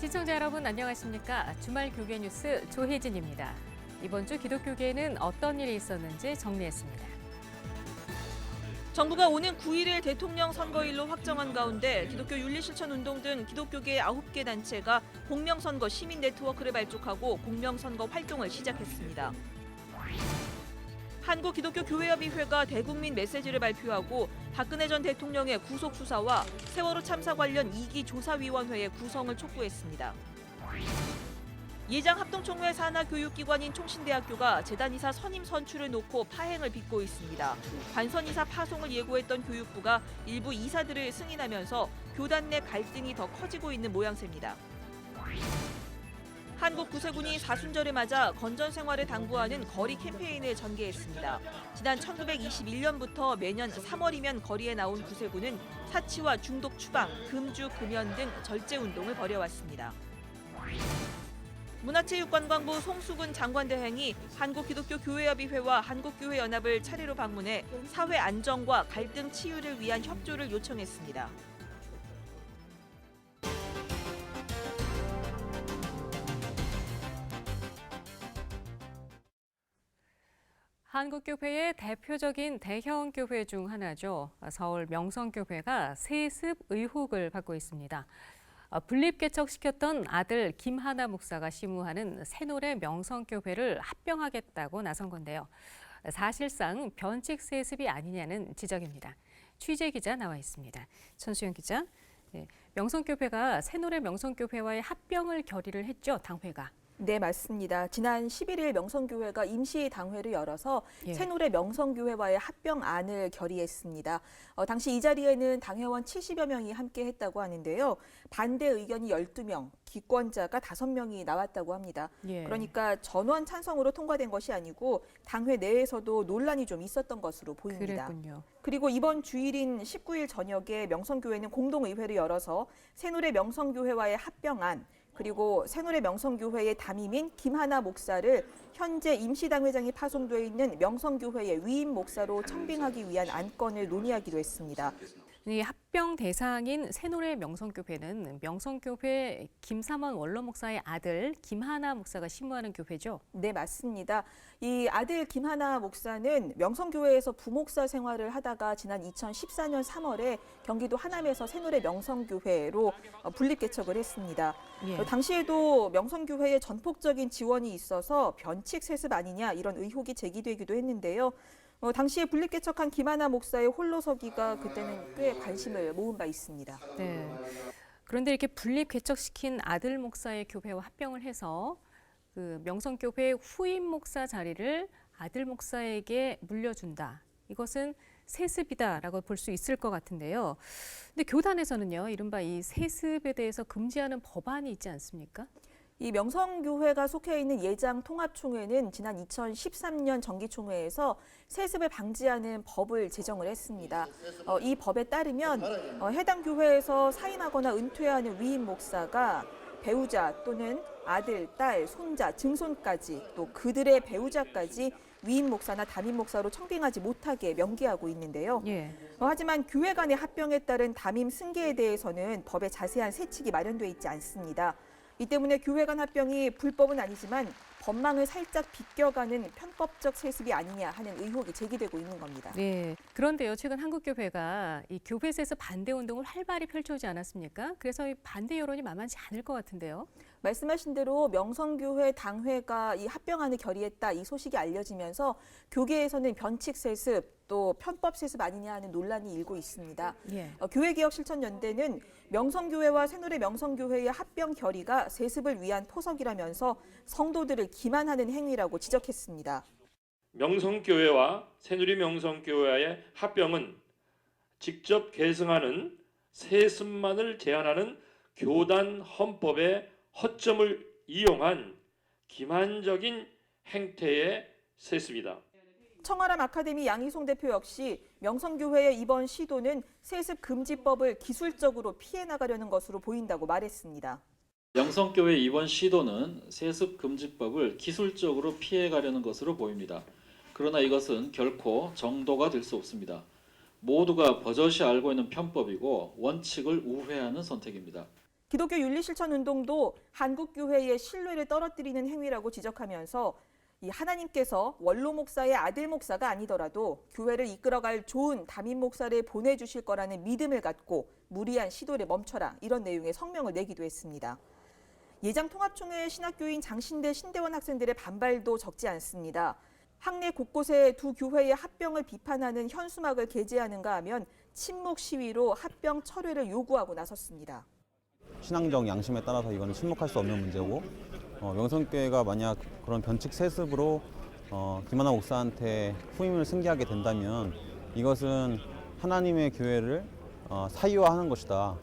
시청자 여러분 안녕하십니까? 주말 교계 뉴스 조혜진입니다. 이번 주 기독교계에는 어떤 일이 있었는지 정리했습니다. 정부가 오는 9일을 대통령 선거일로 확정한 가운데 기독교 윤리실천운동 등 기독교계 9개 단체가 공명선거 시민 네트워크를 발족하고 공명선거 활동을 시작했습니다. 한국기독교교회협의회가 대국민 메시지를 발표하고 박근혜 전 대통령의 구속 수사와 세월호 참사 관련 2기 조사위원회의 구성을 촉구했습니다. 예장합동총회 산하 교육기관인 총신대학교가 재단이사 선임 선출을 놓고 파행을 빚고 있습니다. 관선이사 파송을 예고했던 교육부가 일부 이사들을 승인하면서 교단 내 갈등이 더 커지고 있는 모양새입니다. 한국 구세군이 사순절을 맞아 건전 생활을 당부하는 거리 캠페인을 전개했습니다. 지난 1921년부터 매년 3월이면 거리에 나온 구세군은 사치와 중독 추방, 금주, 금연 등 절제 운동을 벌여왔습니다. 문화체육관광부 송수근 장관대행이 한국기독교교회협의회와 한국교회연합을 차례로 방문해 사회 안정과 갈등 치유를 위한 협조를 요청했습니다. 한국교회의 대표적인 대형 교회 중 하나죠. 서울 명성교회가 세습 의혹을 받고 있습니다. 분립개척시켰던 아들 김하나 목사가 심우하는 새노래 명성교회를 합병하겠다고 나선 건데요. 사실상 변칙 세습이 아니냐는 지적입니다. 취재 기자 나와 있습니다. 천수영 기자, 명성교회가 새노래 명성교회와의 합병을 결의를 했죠, 당회가. 네, 맞습니다. 지난 11일 명성교회가 임시 당회를 열어서 예. 새노래 명성교회와의 합병안을 결의했습니다. 당시 이 자리에는 당회원 70여 명이 함께했다고 하는데요. 반대 의견이 12명, 기권자가 5명이 나왔다고 합니다. 예. 그러니까 전원 찬성으로 통과된 것이 아니고 당회 내에서도 논란이 좀 있었던 것으로 보입니다. 그랬군요. 그리고 이번 주일인 19일 저녁에 명성교회는 공동의회를 열어서 새노래 명성교회와의 합병안, 그리고 새노래 명성교회의 담임인 김하나 목사를 현재 임시당회장이 파송돼 있는 명성교회의 위임 목사로 청빙하기 위한 안건을 논의하기로 했습니다. 이 합병 대상인 새노래 명성교회는 명성교회 김삼원 원로 목사의 아들 김하나 목사가 심우하는 교회죠? 네, 맞습니다. 이 아들 김하나 목사는 명성교회에서 부목사 생활을 하다가 지난 2014년 3월에 경기도 하남에서 새노래 명성교회로 분립개척을 했습니다. 예. 당시에도 명성교회에 전폭적인 지원이 있어서 변칙 세습 아니냐 이런 의혹이 제기되기도 했는데요. 당시에 분립개척한 김하나 목사의 홀로서기가 그때는 꽤 관심을 모은 바 있습니다. 네. 그런데 이렇게 분립 개척시킨 아들 목사의 교회와 합병을 해서 그 명성교회 후임 목사 자리를 아들 목사에게 물려준다. 이것은 세습이다라고 볼 수 있을 것 같은데요. 근데 교단에서는요, 이른바 이 세습에 대해서 금지하는 법안이 있지 않습니까? 이 명성교회가 속해 있는 예장통합총회는 지난 2013년 정기총회에서 세습을 방지하는 법을 제정을 했습니다. 이 법에 따르면 해당 교회에서 사임하거나 은퇴하는 위임 목사가 배우자 또는 아들, 딸, 손자, 증손까지 또 그들의 배우자까지 위임 목사나 담임 목사로 청빙하지 못하게 명기하고 있는데요. 예. 하지만 교회 간의 합병에 따른 담임 승계에 대해서는 법에 자세한 세칙이 마련돼 있지 않습니다. 이 때문에 교회 간 합병이 불법은 아니지만 법망을 살짝 비껴가는 편법적 세습이 아니냐 하는 의혹이 제기되고 있는 겁니다. 네. 그런데요, 최근 한국교회가 이 교회에서 반대 운동을 활발히 펼쳐오지 않았습니까? 그래서 이 반대 여론이 만만치 않을 것 같은데요. 말씀하신 대로 명성교회 당회가 이 합병안을 결의했다 이 소식이 알려지면서 교계에서는 변칙 세습 또 편법 세습 아니냐 하는 논란이 일고 있습니다. 예. 교회개혁실천연대는 명성교회와 새노래 명성교회의 합병 결의가 세습을 위한 포석이라면서 성도들을 기만하는 행위라고 지적했습니다. 명성교회와 새누리 명성교회와의 합병은 직접 계승하는 세습만을 제한하는 교단 헌법의 허점을 이용한 기만적인 행태의 세습이다. 청아람 아카데미 양희송 대표 역시 명성교회의 이번 시도는 세습 금지법을 기술적으로 피해 나가려는 것으로 보인다고 말했습니다. 명성교회 이번 시도는 세습금지법을 기술적으로 피해가려는 것으로 보입니다. 그러나 이것은 결코 정도가 될 수 없습니다. 모두가 버젓이 알고 있는 편법이고 원칙을 우회하는 선택입니다. 기독교 윤리실천운동도 한국교회의 신뢰를 떨어뜨리는 행위라고 지적하면서 이 하나님께서 원로 목사의 아들 목사가 아니더라도 교회를 이끌어갈 좋은 담임 목사를 보내주실 거라는 믿음을 갖고 무리한 시도를 멈춰라, 이런 내용의 성명을 내기도 했습니다. 예장통합총회 신학교인 장신대 신대원 학생들의 반발도 적지 않습니다. 학내 곳곳에 두 교회의 합병을 비판하는 현수막을 게재하는가 하면 침묵 시위로 합병 철회를 요구하고 나섰습니다. 신앙적 양심에 따라서 이거는 침묵할 수 없는 문제고, 명성교회가 만약 그런 변칙 세습으로 김하나 목사한테 후임을 승계하게 된다면 이것은 하나님의 교회를 사유화하는 것이다.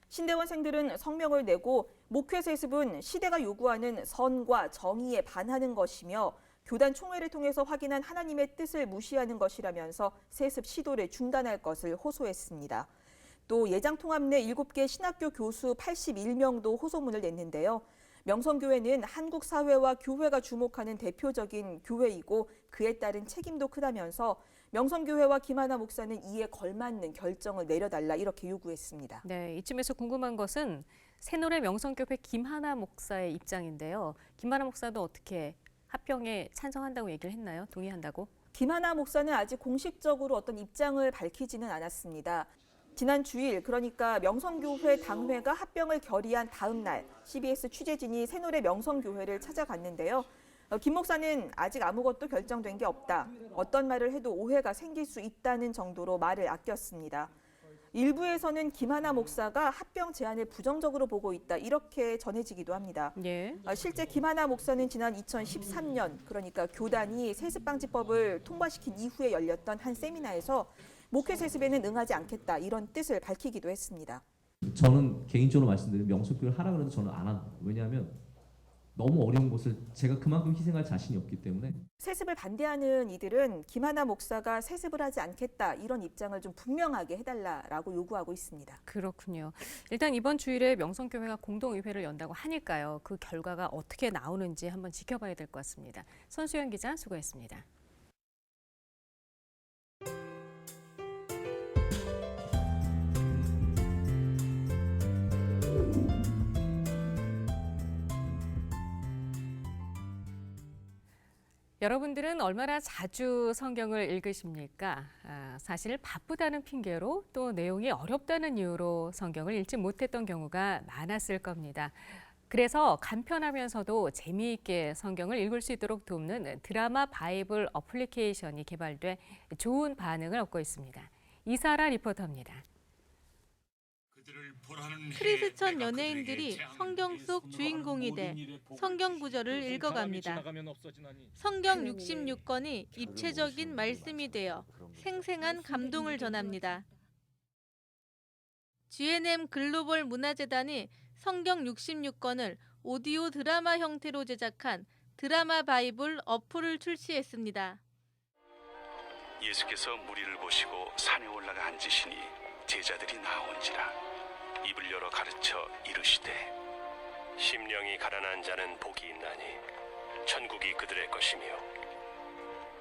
신대원생들은 성명을 내고 목회 세습은 시대가 요구하는 선과 정의에 반하는 것이며 교단 총회를 통해서 확인한 하나님의 뜻을 무시하는 것이라면서 세습 시도를 중단할 것을 호소했습니다. 또 예장통합 내 7개 신학교 교수 81명도 호소문을 냈는데요. 명성교회는 한국 사회와 교회가 주목하는 대표적인 교회이고 그에 따른 책임도 크다면서 명성교회와 김하나 목사는 이에 걸맞는 결정을 내려달라, 이렇게 요구했습니다. 네, 이쯤에서 궁금한 것은 새노래 명성교회 김하나 목사의 입장인데요. 김하나 목사도 어떻게 합병에 찬성한다고 얘기를 했나요? 동의한다고? 김하나 목사는 아직 공식적으로 어떤 입장을 밝히지는 않았습니다. 지난 주일, 그러니까 명성교회 당회가 합병을 결의한 다음 날 CBS 취재진이 새노래 명성교회를 찾아갔는데요. 김 목사는 아직 아무것도 결정된 게 없다. 어떤 말을 해도 오해가 생길 수 있다는 정도로 말을 아꼈습니다. 일부에서는 김하나 목사가 합병 제안을 부정적으로 보고 있다, 이렇게 전해지기도 합니다. 예. 실제 김하나 목사는 지난 2013년, 그러니까 교단이 세습방지법을 통과시킨 이후에 열렸던 한 세미나에서 목회 세습에는 응하지 않겠다, 이런 뜻을 밝히기도 했습니다. 저는 개인적으로 말씀드리면 명성교회를 하라 그래도 저는 안 한다. 왜냐하면 너무 어려운 것을 제가 그만큼 희생할 자신이 없기 때문에. 세습을 반대하는 이들은 김하나 목사가 세습을 하지 않겠다, 이런 입장을 좀 분명하게 해달라라고 요구하고 있습니다. 그렇군요. 일단 이번 주일에 명성교회가 공동의회를 연다고 하니까요. 그 결과가 어떻게 나오는지 한번 지켜봐야 될 것 같습니다. 손수연 기자 수고했습니다. 여러분들은 얼마나 자주 성경을 읽으십니까? 사실 바쁘다는 핑계로 또 내용이 어렵다는 이유로 성경을 읽지 못했던 경우가 많았을 겁니다. 그래서 간편하면서도 재미있게 성경을 읽을 수 있도록 돕는 드라마 바이블 어플리케이션이 개발돼 좋은 반응을 얻고 있습니다. 이사라 리포터입니다. 크리스천 연예인들이 성경 속 주인공이 돼 성경 구절을 읽어갑니다. 성경 66권이 입체적인 말씀이 되어 생생한 감동을 전합니다. G&M 글로벌 문화재단이 성경 66권을 오디오 드라마 형태로 제작한 드라마 바이블 어플을 출시했습니다. 예수께서 무리를 보시고 산에 올라가 앉으시니 제자들이 나온지라 입을 열어 가르쳐 이르시되 심령이 가난한 자는 복이 있나니 천국이 그들의 것이며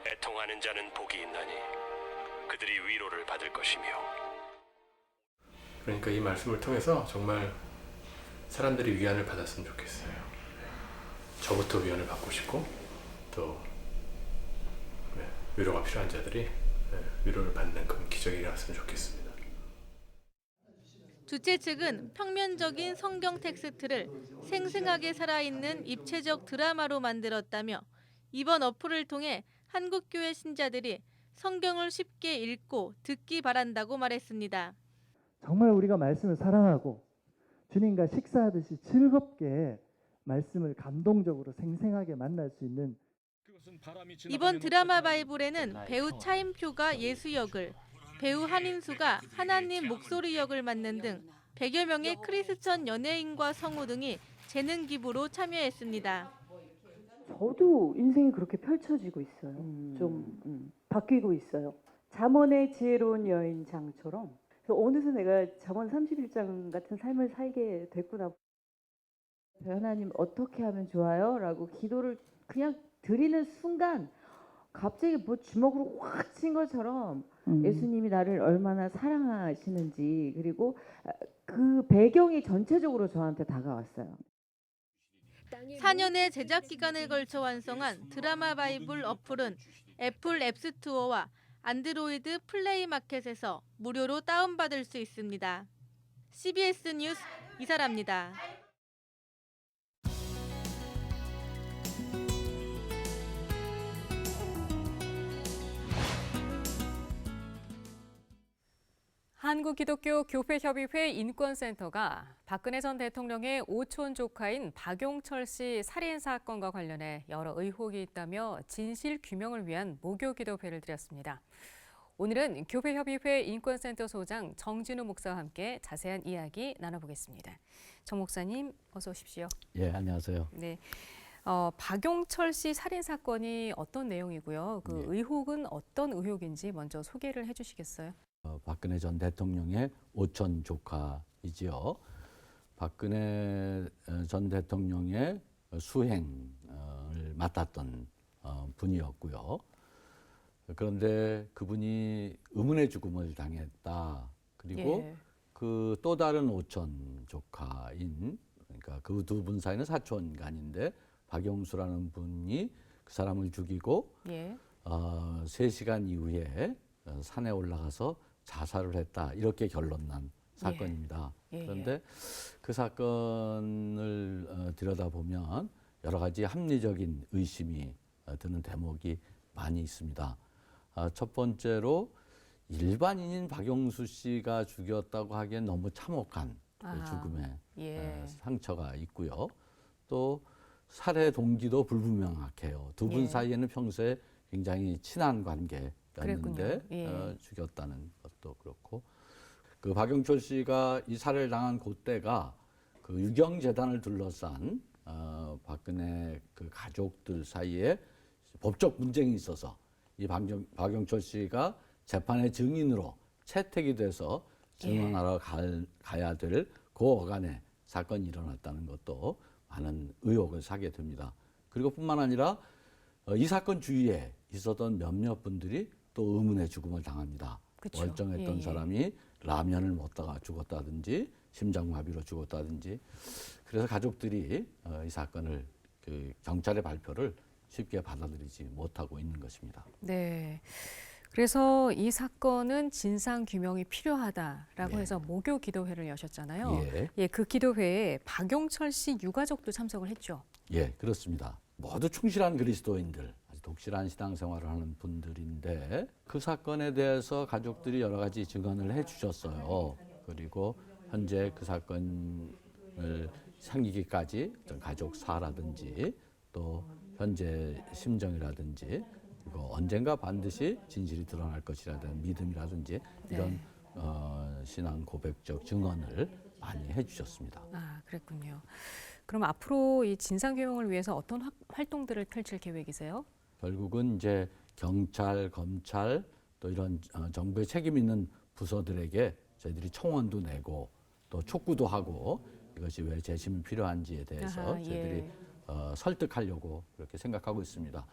애통하는 자는 복이 있나니 그들이 위로를 받을 것이며. 그러니까 이 말씀을 통해서 정말 사람들이 위안을 받았으면 좋겠어요. 저부터 위안을 받고 싶고 또 위로가 필요한 자들이 위로를 받는 그런 기적이 일어났으면 좋겠습니다. 주최 측은 평면적인 성경 텍스트를 생생하게 살아있는 입체적 드라마로 만들었다며 이번 어플을 통해 한국교회 신자들이 성경을 쉽게 읽고 듣기 바란다고 말했습니다. 정말 우리가 말씀을 사랑하고 주님과 식사하듯이 즐겁게 말씀을 감동적으로 생생하게 만날 수 있는. 이번 드라마 바이블에는 배우 차인표가 예수 역을, 배우 한인수가 하나님 목소리 역을 맡는 등 100여 명의 크리스천 연예인과 성우 등이 재능 기부로 참여했습니다. 저도 인생이 그렇게 펼쳐지고 있어요. 좀 바뀌고 있어요. 잠언의 지혜로운 여인장처럼. 그래서 어느새 내가 잠언 31장 같은 삶을 살게 됐구나. 하나님 어떻게 하면 좋아요? 라고 기도를 그냥 드리는 순간 갑자기 뭐 주먹으로 확 친 것처럼 예수님이 나를 얼마나 사랑하시는지 그리고 그 배경이 전체적으로 저한테 다가왔어요. 4년의 제작 기간을 걸쳐 완성한 드라마 바이블 어플은 애플 앱스토어와 안드로이드 플레이 마켓에서 무료로 다운받을 수 있습니다. CBS 뉴스 이사라입니다. 한국기독교교회협의회 인권센터가 박근혜 전 대통령의 오촌 조카인 박용철 씨 살인 사건과 관련해 여러 의혹이 있다며 진실 규명을 위한 모교기도회를 드렸습니다. 오늘은 교회협의회 인권센터 소장 정진우 목사와 함께 자세한 이야기 나눠보겠습니다. 정 목사님, 어서 오십시오. 예, 안녕하세요. 네. 박용철 씨 살인 사건이 어떤 내용이고요? 그 의혹은 어떤 의혹인지 먼저 소개를 해주시겠어요? 박근혜 전 대통령의 오촌 조카이지요. 박근혜 전 대통령의 수행을 맡았던 분이었고요. 그런데 그분이 의문의 죽음을 당했다. 그리고 그 또 다른 오촌 조카인, 그러니까 그 두 분 사이는 사촌간인데 박용수라는 분이 그 사람을 죽이고 3시간 이후에 산에 올라가서 자살을 했다. 이렇게 결론난 사건입니다. 그런데 그 사건을 들여다보면 여러 가지 합리적인 의심이 드는 대목이 많이 있습니다. 첫 번째로 일반인인 박용수 씨가 죽였다고 하기엔 너무 참혹한 죽음의 상처가 있고요. 또 살해 동기도 불분명하게요. 두 분 사이에는 평소에 굉장히 친한 관계였는데 죽였다는 것도 그렇고, 그 박용철 씨가 이 살해를 당한 그때가 그 유경재단을 둘러싼 박근혜 그 가족들 사이에 법적 분쟁이 있어서 이 박용철 씨가 재판의 증인으로 채택이 돼서 증언하러 가야 될 그 어간에 사건이 일어났다는 것도 많은 의혹을 사게 됩니다. 그리고 뿐만 아니라 이 사건 주위에 있었던 몇몇 분들이 또 의문의 죽음을 당합니다. 그쵸. 멀쩡했던 사람이 라면을 먹다가 죽었다든지 심장마비로 죽었다든지, 그래서 가족들이 이 사건을 그 경찰의 발표를 쉽게 받아들이지 못하고 있는 것입니다. 네. 그래서 이 사건은 진상 규명이 필요하다라고 해서 모교 기도회를 여셨잖아요. 그 기도회에 박용철 씨 유가족도 참석을 했죠. 예, 그렇습니다. 모두 충실한 그리스도인들, 아주 독실한 신앙생활을 하는 분들인데 그 사건에 대해서 가족들이 여러 가지 증언을 해주셨어요. 그리고 현재 그 사건을 생기기까지 가족사라든지 또 현재 심정이라든지, 그리고 언젠가 반드시 진실이 드러날 것이라는 믿음이라든지 이런 신앙 고백적 증언을 많이 해주셨습니다. 아, 그랬군요. 그럼 앞으로 이 진상 규명을 위해서 어떤 활동들을 펼칠 계획이세요? 결국은 이제 경찰, 검찰 또 이런 정부의 책임 있는 부서들에게 저희들이 청원도 내고 또 촉구도 하고 이것이 왜 재심이 필요한지에 대해서 저희들이 설득하려고 그렇게 생각하고 있습니다.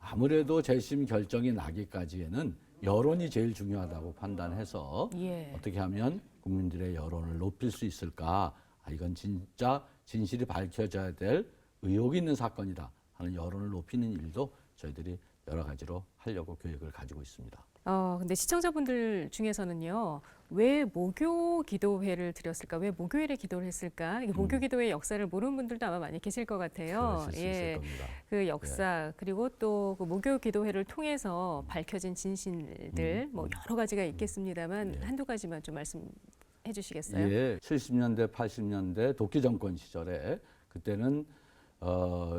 아무래도 재심 결정이 나기까지에는 여론이 제일 중요하다고 판단해서 어떻게 하면 국민들의 여론을 높일 수 있을까? 이건 진짜 진실이 밝혀져야 될 의혹이 있는 사건이다 하는 여론을 높이는 일도 저희들이 여러 가지로 하려고 계획을 가지고 있습니다. 근데 시청자분들 중에서는요, 왜 모교 기도회를 드렸을까? 왜 모교회를 기도를 했을까? 모교 기도회의 역사를 모르는 분들도 아마 많이 계실 것 같아요. 그러실 수 있을 겁니다. 그 역사, 그리고 또 그 모교 기도회를 통해서 밝혀진 진실들, 뭐 여러 가지가 있겠습니다만 한두 가지만 좀 말씀해 주시겠어요? 예, 70년대, 80년대 도끼 정권 시절에 그때는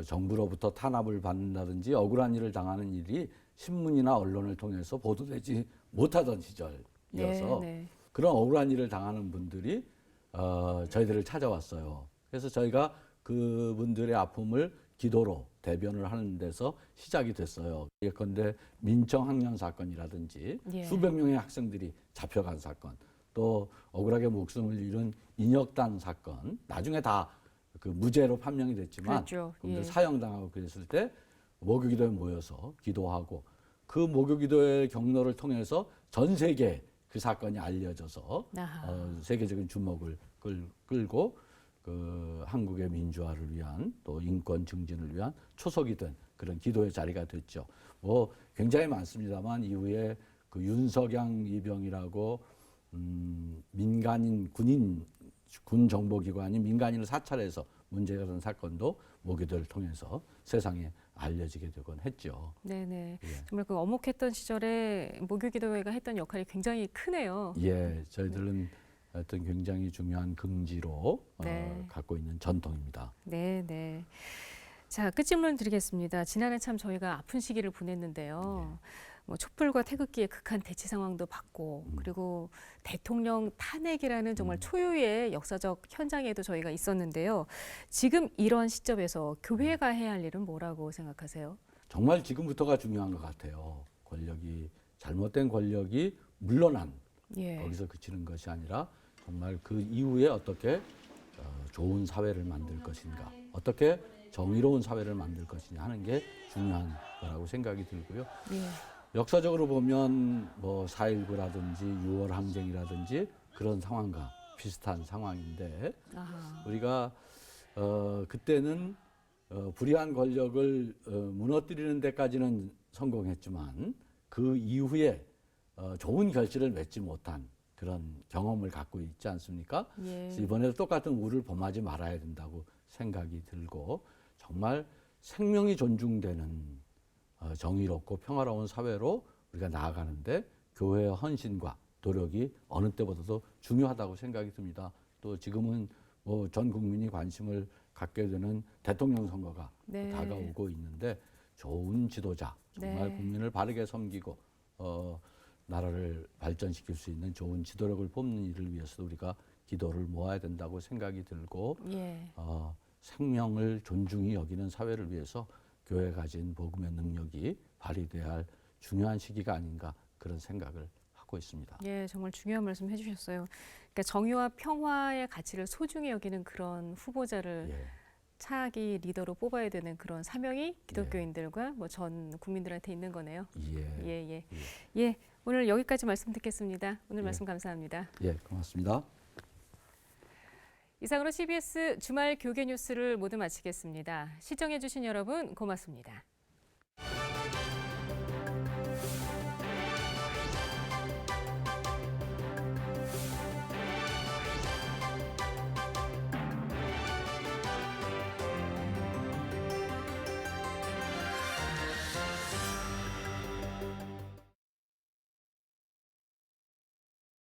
정부로부터 탄압을 받는다든지 억울한 일을 당하는 일이 신문이나 언론을 통해서 보도되지 못하던 시절이어서 그런 억울한 일을 당하는 분들이 저희들을 찾아왔어요. 그래서 저희가 그분들의 아픔을 기도로 대변을 하는 데서 시작이 됐어요. 예컨대 민청 학년 사건이라든지 수백 명의 학생들이 잡혀간 사건, 또 억울하게 목숨을 잃은 인혁단 사건, 나중에 다 그 무죄로 판명이 됐지만 그분들 사형당하고 그랬을 때 모교기도에 모여서 기도하고 그 모교기도의 경로를 통해서 전 세계에 그 사건이 알려져서 아하. 세계적인 주목을 끌고 그 한국의 민주화를 위한 또 인권 증진을 위한 초석이 된 그런 기도의 자리가 됐죠. 뭐 굉장히 많습니다만 이후에 그 윤석양 이병이라고 민간인 군 정보기관이 민간인을 사찰해서 문제가 된 사건도 모기도를 통해서 세상에 알려지게 되곤 했죠. 네네. 예. 정말 그 어목했던 시절에 모교기도회가 했던 역할이 굉장히 크네요. 예, 저희들은 어떤 굉장히 중요한 긍지로 네. 갖고 있는 전통입니다. 네네. 자, 끝질문 드리겠습니다. 지난해 참 저희가 아픈 시기를 보냈는데요. 뭐 촛불과 태극기의 극한 대치 상황도 봤고, 그리고 대통령 탄핵이라는 정말 초유의 역사적 현장에도 저희가 있었는데요. 지금 이런 시점에서 교회가 해야 할 일은 뭐라고 생각하세요? 정말 지금부터가 중요한 것 같아요. 잘못된 권력이 물러난 예. 거기서 그치는 것이 아니라 정말 그 이후에 어떻게 좋은 사회를 만들 것인가, 어떻게 정의로운 사회를 만들 것이냐 하는 게 중요한 거라고 생각이 들고요. 예. 역사적으로 보면 뭐 4.19라든지 6월 항쟁이라든지 그런 상황과 비슷한 상황인데 아하. 우리가 그때는 불의한 권력을 무너뜨리는 데까지는 성공했지만 그 이후에 좋은 결실을 맺지 못한 그런 경험을 갖고 있지 않습니까? 예. 그래서 이번에도 똑같은 우를 범하지 말아야 된다고 생각이 들고 정말 생명이 존중되는 정의롭고 평화로운 사회로 우리가 나아가는데 교회의 헌신과 노력이 어느 때보다도 중요하다고 생각이 듭니다. 또 지금은 뭐 전 국민이 관심을 갖게 되는 대통령 선거가 네. 다가오고 있는데 좋은 지도자, 정말 네. 국민을 바르게 섬기고 나라를 발전시킬 수 있는 좋은 지도력을 뽑는 일을 위해서 우리가 기도를 모아야 된다고 생각이 들고 예. 생명을 존중히 여기는 사회를 위해서 교회가 가진 복음의 능력이 발휘돼야 할 중요한 시기가 아닌가 그런 생각을 하고 있습니다. 예, 정말 중요한 말씀 해주셨어요. 그러니까 정의와 평화의 가치를 소중히 여기는 그런 후보자를 예. 차기 리더로 뽑아야 되는 그런 사명이 기독교인들과 뭐 전 국민들한테 있는 거네요. 예. 예. 예, 오늘 여기까지 말씀 듣겠습니다. 오늘 말씀 감사합니다. 예, 고맙습니다. 이상으로 CBS 주말 교계 뉴스를 모두 마치겠습니다. 시청해주신 여러분 고맙습니다.